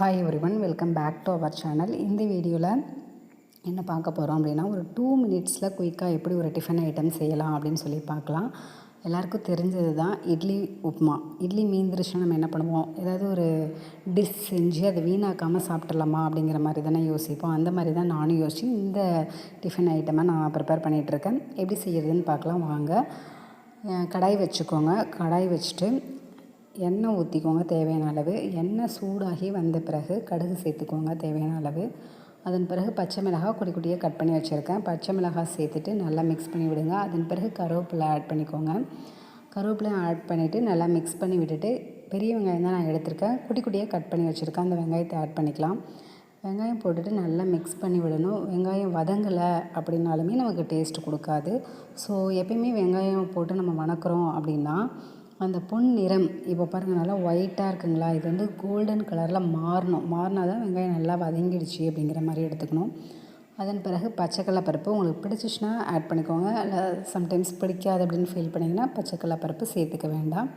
Hi everyone, welcome back to our channel. இந்த வீடியோவில் என்ன பார்க்க போகிறோம் அப்படின்னா, ஒரு 2 மினிட்ஸில் குயிக்காக எப்படி ஒரு டிஃபன் ஐட்டம் செய்யலாம் அப்படின்னு சொல்லி பார்க்கலாம். எல்லாருக்கும் தெரிஞ்சது தான் இட்லி உப்புமா. இட்லி மீந்துருச்சுன்னா நம்ம என்ன பண்ணுவோம், ஏதாவது ஒரு டிஷ் செஞ்சு அதை வீணாக்காமல் சாப்பிட்றலாமா அப்படிங்கிற மாதிரி தானே யோசிப்போம். அந்த மாதிரி தான் நானும் யோசித்து இந்த டிஃபன் ஐட்டமை நான் ப்ரிப்பேர் பண்ணிகிட்ருக்கேன். எப்படி செய்கிறதுன்னு பார்க்கலாம் வாங்க. கடாய் வச்சுக்கோங்க. கடாய் வச்சுட்டு எண்ணெய் ஊற்றிக்கோங்க தேவையான அளவு. எண்ணெய் சூடாகி வந்த பிறகு கடுகு சேர்த்துக்கோங்க தேவையான அளவு. அதன் பிறகு பச்சை மிளகாய் குட்டி குட்டியாக கட் பண்ணி வச்சுருக்கேன். பச்சை மிளகாய் சேர்த்துட்டு நல்லா மிக்ஸ் பண்ணி விடுங்க. அதன் பிறகு கருவேப்பிலை ஆட் பண்ணிக்கோங்க. கருவேப்பிலை ஆட் பண்ணிவிட்டு நல்லா மிக்ஸ் பண்ணி விட்டுட்டு, பெரிய வெங்காயம் தான் நான் எடுத்திருக்கேன், குட்டி குட்டியாக கட் பண்ணி வச்சுருக்கேன். அந்த வெங்காயத்தை ஆட் பண்ணிக்கலாம். வெங்காயம் போட்டுட்டு நல்லா மிக்ஸ் பண்ணி விடணும். வெங்காயம் வதங்கலை அப்படின்னாலுமே நமக்கு டேஸ்ட் கொடுக்காது. ஸோ எப்பயுமே வெங்காயம் போட்டு நம்ம வணக்குறோம் அப்படின்னா அந்த பொன் நிறம் இப்போ பாருங்கள் நல்லா ஒயிட்டாக இருக்குங்களா, இது வந்து கோல்டன் கலரில் மாறினா தான் வெங்காயம் நல்லா வதங்கிடுச்சு அப்படிங்கிற மாதிரி எடுத்துக்கணும். அதன் பிறகு பச்சைக்கடலை பருப்பு உங்களுக்கு பிடிச்சிச்சின்னா ஆட் பண்ணிக்கோங்க. இல்லை சம்டைம்ஸ் பிடிக்காது அப்படின்னு ஃபீல் பண்ணிங்கன்னா பச்சைக்கடலை பருப்பு சேர்த்துக்க வேண்டாம்.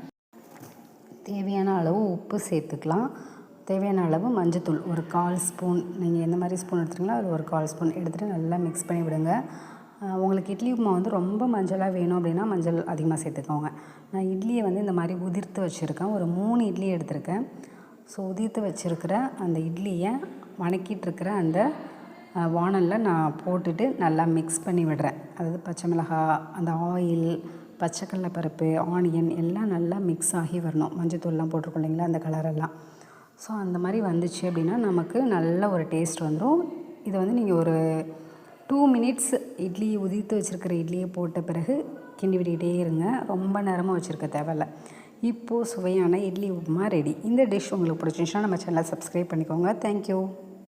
தேவையான அளவு உப்பு சேர்த்துக்கலாம். தேவையான அளவு மஞ்சத்தூள் ஒரு 1/4 ஸ்பூன், நீங்கள் எந்த மாதிரி ஸ்பூன் எடுத்துருங்களோ அது ஒரு 1/4 ஸ்பூன் எடுத்துகிட்டு நல்லா மிக்ஸ் பண்ணி விடுங்க. உங்களுக்கு இட்லி உப்புமா வந்து ரொம்ப மஞ்சளாக வேணும் அப்படின்னா மஞ்சள் அதிகமாக சேர்த்துக்கோங்க. நான் இட்லியை வந்து இந்த மாதிரி உதிர்த்து வச்சுருக்கேன். ஒரு 3 இட்லி எடுத்திருக்கேன். ஸோ உதிர்த்து வச்சுருக்கிற அந்த இட்லியை வணக்கிட்டுருக்கிற அந்த வாணலில் நான் போட்டுட்டு நல்லா மிக்ஸ் பண்ணி விடுறேன். அதாவது பச்சை மிளகாய், அந்த ஆயில், பச்சைக்கடலை பருப்பு, ஆனியன் எல்லாம் நல்லா மிக்ஸ் ஆகி வரணும். மஞ்சத்தூள்லாம் போட்டிருக்கோம் இல்லைங்களா, அந்த கலரெல்லாம். ஸோ அந்த மாதிரி வந்துச்சு அப்படின்னா நமக்கு நல்ல ஒரு டேஸ்ட் வந்துடும். இதை வந்து நீங்கள் ஒரு 2 மினிட்ஸ் இட்லி உதிர்த்து வச்சுருக்கிற இட்லியை போட்ட பிறகு கிண்டி விட்டுக்கிட்டே இருங்க. ரொம்ப நேரமாக வச்சுருக்க தேவையில்ல. இப்போது சுவையான இட்லி உப்புமா ரெடி. இந்த டிஷ் உங்களுக்கு பிடிச்சிருந்துச்சுன்னா நம்ம சேனலை சப்ஸ்கிரைப் பண்ணிக்கோங்க. தேங்க்யூ.